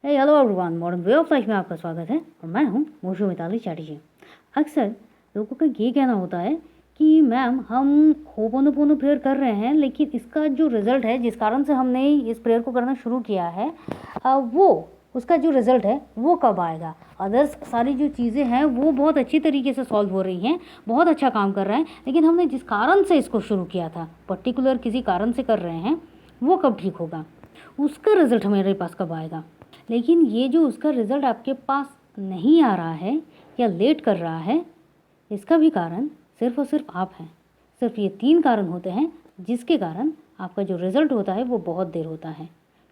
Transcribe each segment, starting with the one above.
Hello everyone, modern way of life में आपका स्वागत है और मैं हूं मोशु मिताली चैटर्जी। अक्सर लोगों का ये कहना होता है कि मैम हम होपोनोपोनो प्रेयर कर रहे हैं, लेकिन इसका जो रिज़ल्ट है, जिस कारण से हमने इस प्रेयर को करना शुरू किया है, वो उसका जो रिज़ल्ट है वो कब आएगा। अदर्स सारी जो चीज़ें हैं वो बहुत अच्छी तरीके से सॉल्व हो रही हैं, बहुत अच्छा काम कर रहे हैं, लेकिन हमने जिस कारण से इसको शुरू किया था, पर्टिकुलर किसी कारण से कर रहे हैं, वो कब ठीक होगा, उसका रिज़ल्ट हमारे पास कब आएगा। लेकिन ये जो उसका रिज़ल्ट आपके पास नहीं आ रहा है या लेट कर रहा है, इसका भी कारण सिर्फ और सिर्फ आप हैं। सिर्फ ये 3 कारण होते हैं जिसके कारण आपका जो रिज़ल्ट होता है वो बहुत देर होता है।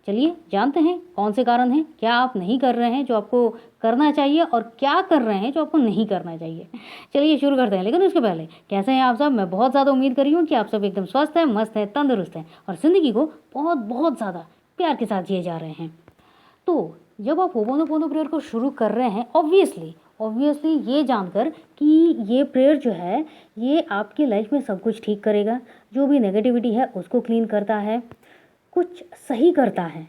चलिए जानते हैं कौन से कारण हैं, क्या आप नहीं कर रहे हैं जो आपको करना चाहिए और क्या कर रहे हैं जो आपको नहीं करना चाहिए। चलिए शुरू करते हैं। लेकिन उसके पहले कैसे हैं आप सब? मैं बहुत ज़्यादा उम्मीद कर रही हूँ कि आप सब एकदम स्वस्थ हैं, मस्त हैं, तंदुरुस्त हैं और ज़िंदगी को बहुत बहुत ज़्यादा प्यार के साथ जिए जा रहे हैं। तो जब आप होपोनोपोनो प्रेयर को शुरू कर रहे हैं, ऑब्वियसली ये जानकर कि ये प्रेयर जो है ये आपकी लाइफ में सब कुछ ठीक करेगा, जो भी नेगेटिविटी है उसको क्लीन करता है, कुछ सही करता है,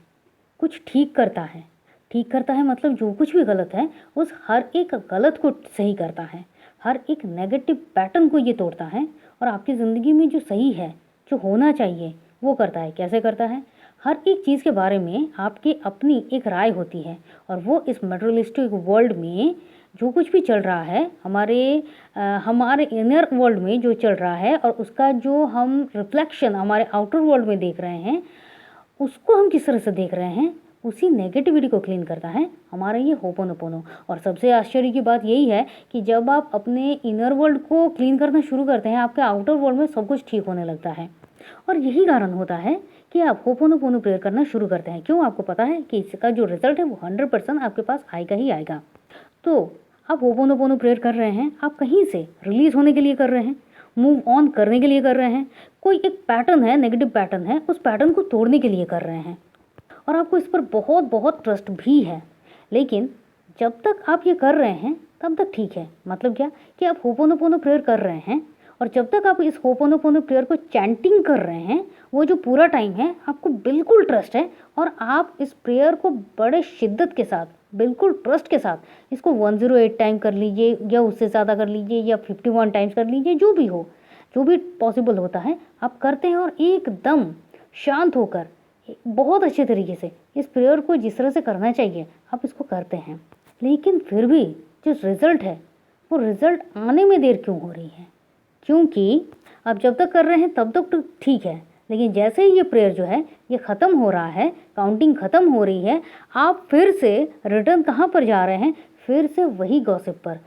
कुछ ठीक करता है। ठीक करता है मतलब जो कुछ भी गलत है उस हर एक गलत को सही करता है, हर एक नेगेटिव पैटर्न को ये तोड़ता है और आपकी ज़िंदगी में जो सही है, जो होना चाहिए वो करता है। कैसे करता है? हर एक चीज़ के बारे में आपकी अपनी एक राय होती है और वो इस मटेरियलिस्टिक वर्ल्ड में जो कुछ भी चल रहा है, हमारे इनर वर्ल्ड में जो चल रहा है और उसका जो हम रिफ्लेक्शन हमारे आउटर वर्ल्ड में देख रहे हैं, उसको हम किस तरह से देख रहे हैं, उसी नेगेटिविटी को क्लीन करता है हमारा ये होपोनोपोनो। और सबसे आश्चर्य की बात यही है कि जब आप अपने इनर वर्ल्ड को क्लीन करना शुरू करते हैं, आपके आउटर वर्ल्ड में सब कुछ ठीक होने लगता है। और यही कारण होता है कि आप होपोनोपोनो प्रेयर करना शुरू करते हैं। क्यों? आपको पता है कि इसका जो रिजल्ट है वो 100% आपके पास आएगा ही आएगा। तो आप होपोनोपोनो प्रेयर कर रहे हैं, आप कहीं से रिलीज़ होने के लिए कर रहे हैं, मूव ऑन करने के लिए कर रहे हैं, कोई एक पैटर्न है, नेगेटिव पैटर्न है, उस पैटर्न को तोड़ने के लिए कर रहे हैं और आपको इस पर बहुत बहुत ट्रस्ट भी है। लेकिन जब तक आप ये कर रहे हैं तब तक ठीक है। मतलब क्या कि आप होपोनोपोनो प्रेयर कर रहे हैं और जब तक आप इस होपोनोपोनो प्रेयर को चैंटिंग कर रहे हैं, वो जो पूरा टाइम है आपको बिल्कुल ट्रस्ट है और आप इस प्रेयर को बड़े शिद्दत के साथ, बिल्कुल ट्रस्ट के साथ इसको 108 टाइम कर लीजिए या उससे ज़्यादा कर लीजिए या 51 टाइम्स कर लीजिए, जो भी हो, जो भी पॉसिबल होता है आप करते हैं और एकदम शांत होकर बहुत अच्छे तरीके से इस प्रेयर को जिस तरह से करना चाहिए आप इसको करते हैं। लेकिन फिर भी जो रिज़ल्ट है वो रिज़ल्ट आने में देर क्यों हो रही है? क्योंकि आप जब तक कर रहे हैं तब तक तो ठीक है, लेकिन जैसे ही ये प्रेयर जो है ये ख़त्म हो रहा है, काउंटिंग ख़त्म हो रही है, आप फिर से रिटर्न कहाँ पर जा रहे हैं? फिर से वही गॉसिप पर।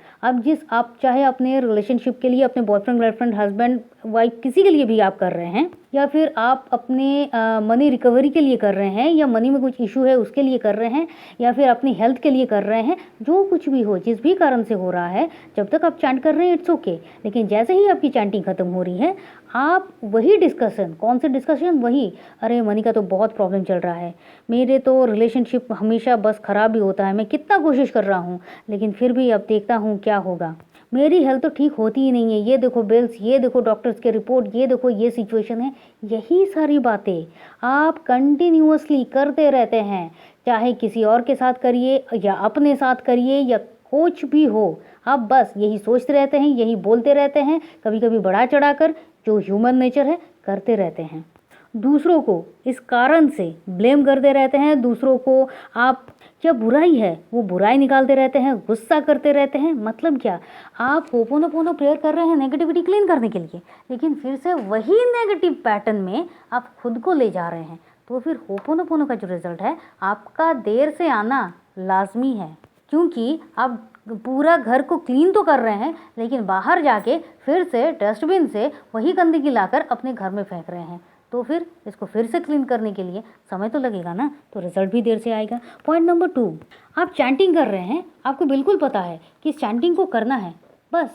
आप चाहे अपने रिलेशनशिप के लिए, अपने बॉयफ्रेंड गर्लफ्रेंड हस्बैंड वाइफ किसी के लिए भी आप कर रहे हैं, या फिर आप अपने मनी रिकवरी के लिए कर रहे हैं, या मनी में कुछ इशू है उसके लिए कर रहे हैं, या फिर अपनी हेल्थ के लिए कर रहे हैं, जो कुछ भी हो, जिस भी कारण से हो रहा है, जब तक आप चैंट कर रहे हैं इट्स ओके। लेकिन जैसे ही आपकी चैंटिंग ख़त्म हो रही है, आप वही डिस्कशन, कौन से डिस्कशन? वही, अरे मनी का तो बहुत प्रॉब्लम चल रहा है, मेरे तो रिलेशनशिप हमेशा बस ख़राब ही होता है, मैं कितना कोशिश कर रहा हूँ लेकिन फिर भी अब देखता हूँ क्या होगा, मेरी हेल्थ तो ठीक होती ही नहीं है, ये देखो बिल्स, ये देखो डॉक्टर्स के रिपोर्ट, ये देखो ये सिचुएशन है। यही सारी बातें आप कंटिन्यूअसली करते रहते हैं, चाहे किसी और के साथ करिए या अपने साथ करिए या कुछ भी हो, आप बस यही सोचते रहते हैं, यही बोलते रहते हैं, कभी कभी बढ़ा चढ़ा कर, जो ह्यूमन नेचर है, करते रहते हैं। दूसरों को इस कारण से ब्लेम करते रहते हैं, दूसरों को आप क्या बुराई है वो बुराई निकालते रहते हैं, गुस्सा करते रहते हैं। मतलब क्या? आप होपोनोपोनो प्रेयर कर रहे हैं नेगेटिविटी क्लीन करने के लिए, लेकिन फिर से वही नेगेटिव पैटर्न में आप खुद को ले जा रहे हैं। तो फिर होपोनोपोनो का जो रिजल्ट है आपका देर से आना लाजमी है, क्योंकि आप पूरा घर को क्लीन तो कर रहे हैं लेकिन बाहर जाके फिर से डस्टबिन से वही गंदगी लाकर अपने घर में फेंक रहे हैं। तो फिर इसको फिर से क्लीन करने के लिए समय तो लगेगा ना, तो रिजल्ट भी देर से आएगा। पॉइंट नंबर 2, आप चैंटिंग कर रहे हैं, आपको बिल्कुल पता है कि इस चैंटिंग को करना है, बस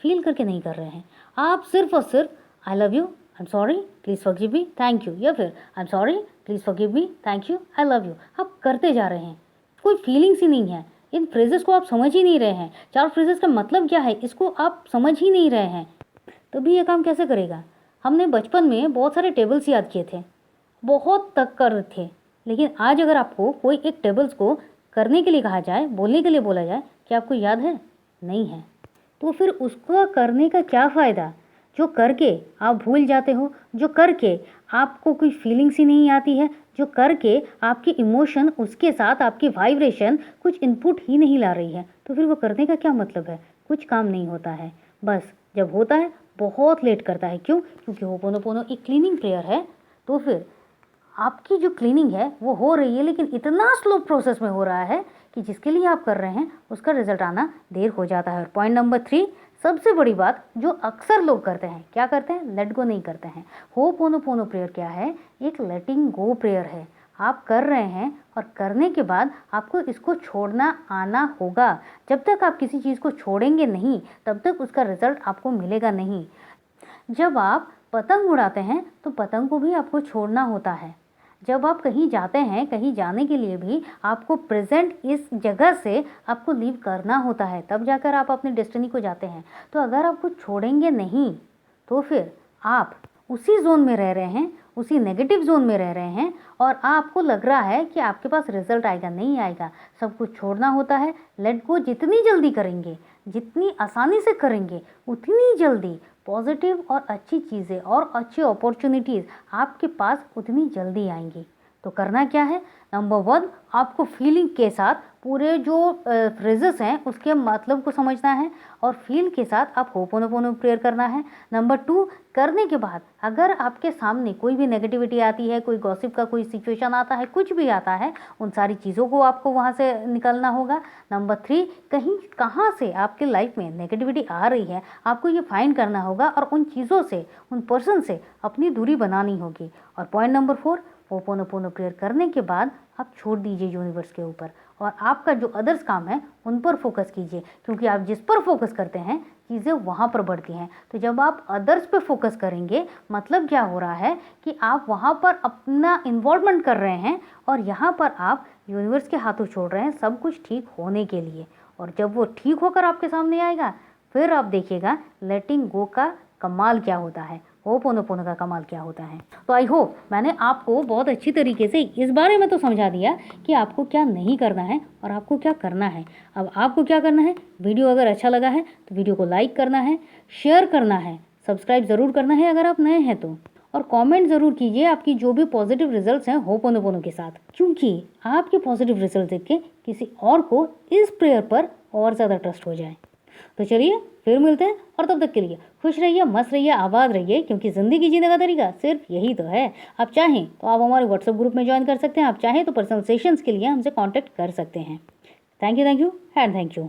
फील करके नहीं कर रहे हैं। आप सिर्फ और सिर्फ I love you, I am sorry, please forgive me, thank you, या फिर I am sorry, please forgive me, thank you, I love you, आप करते जा रहे हैं। कोई फीलिंग्स ही नहीं है, इन फ्रेजेस को आप समझ ही नहीं रहे हैं। 4 फ्रेजेस का मतलब क्या है इसको आप समझ ही नहीं रहे हैं, तभी ये काम कैसे करेगा? हमने बचपन में बहुत सारे टेबल्स याद किए थे, बहुत तक कर थे, लेकिन आज अगर आपको कोई एक टेबल्स को करने के लिए कहा जाए, बोलने के लिए बोला जाए, क्या आपको याद है? नहीं है। तो फिर उसको करने का क्या फ़ायदा जो करके आप भूल जाते हो, जो करके आपको कोई फीलिंग्स ही नहीं आती है, जो करके आपकी इमोशन उसके साथ आपकी वाइब्रेशन कुछ इनपुट ही नहीं ला रही है। तो फिर वो करने का क्या मतलब है? कुछ काम नहीं होता है। बस जब होता है बहुत लेट करता है। क्यों? क्योंकि होपोनोपोनो एक क्लीनिंग प्रेयर है। तो फिर आपकी जो क्लीनिंग है वो हो रही है, लेकिन इतना स्लो प्रोसेस में हो रहा है कि जिसके लिए आप कर रहे हैं उसका रिजल्ट आना देर हो जाता है। और पॉइंट नंबर 3, सबसे बड़ी बात जो अक्सर लोग करते हैं, क्या करते हैं? लेट गो नहीं करते हैं। होपोनोपोनो प्रेयर क्या है? एक लेटिंग गो प्रेयर है। आप कर रहे हैं और करने के बाद आपको इसको छोड़ना आना होगा। जब तक आप किसी चीज़ को छोड़ेंगे नहीं तब तक उसका रिजल्ट आपको मिलेगा नहीं। जब आप पतंग उड़ाते हैं तो पतंग को भी आपको छोड़ना होता है। जब आप कहीं जाते हैं, कहीं जाने के लिए भी आपको प्रेजेंट इस जगह से आपको लीव करना होता है, तब जाकर आप अपनी डेस्टिनी को जाते हैं। तो अगर आपको छोड़ेंगे नहीं तो फिर आप उसी जोन में रह रहे हैं, उसी नेगेटिव जोन में रह रहे हैं और आपको लग रहा है कि आपके पास रिजल्ट आएगा, नहीं आएगा। सब कुछ छोड़ना होता है। लेट गो जितनी जल्दी करेंगे, जितनी आसानी से करेंगे, उतनी जल्दी पॉजिटिव और अच्छी चीज़ें और अच्छी अपॉर्चुनिटीज़ आपके पास उतनी जल्दी आएंगी। तो करना क्या है? नंबर 1, आपको फीलिंग के साथ पूरे जो फ्रेजेस हैं उसके मतलब को समझना है और फील के साथ आप होपोनोपोनो प्रेयर करना है। नंबर 2, करने के बाद अगर आपके सामने कोई भी नेगेटिविटी आती है, कोई गॉसिप का कोई सिचुएशन आता है, कुछ भी आता है, उन सारी चीज़ों को आपको वहाँ से निकलना होगा। नंबर 3, कहीं कहाँ से आपके लाइफ में नेगेटिविटी आ रही है आपको ये फाइंड करना होगा और उन चीज़ों से, उन पर्सन से अपनी दूरी बनानी होगी। और पॉइंट नंबर 4, होपोनोपोनो प्रेयर करने के बाद आप छोड़ दीजिए यूनिवर्स के ऊपर और आपका जो अदर्स काम है उन पर फोकस कीजिए, क्योंकि आप जिस पर फोकस करते हैं चीज़ें वहाँ पर बढ़ती हैं। तो जब आप अदर्स पे फोकस करेंगे मतलब क्या हो रहा है कि आप वहाँ पर अपना इन्वॉल्वमेंट कर रहे हैं और यहाँ पर आप यूनिवर्स के हाथों छोड़ रहे हैं सब कुछ ठीक होने के लिए। और जब वो ठीक होकर आपके सामने आएगा फिर आप देखिएगा लेटिंग गो का कमाल क्या होता है, होपोनोपोनो का कमाल क्या होता है। तो आई होप मैंने आपको बहुत अच्छी तरीके से इस बारे में तो समझा दिया कि आपको क्या नहीं करना है और आपको क्या करना है। अब आपको क्या करना है? वीडियो अगर अच्छा लगा है तो वीडियो को लाइक करना है, शेयर करना है, सब्सक्राइब ज़रूर करना है अगर आप नए हैं तो, और कमेंट ज़रूर कीजिए आपकी जो भी पॉजिटिव रिजल्ट्स हैं होपोनोपोनो के साथ, क्योंकि आपके पॉजिटिव रिजल्ट देख के किसी और को इस प्रेयर पर और ज़्यादा ट्रस्ट हो जाए। तो चलिए फिर मिलते हैं और तब तक के लिए खुश रहिए, मस्त रहिए, आबाद रहिए, क्योंकि ज़िंदगी जीने का तरीका सिर्फ यही तो है। आप चाहें तो आप हमारे व्हाट्सएप ग्रुप में ज्वाइन कर सकते हैं, आप चाहें तो पर्सनल सेशंस के लिए हमसे कांटेक्ट कर सकते हैं। Thank you and thank you.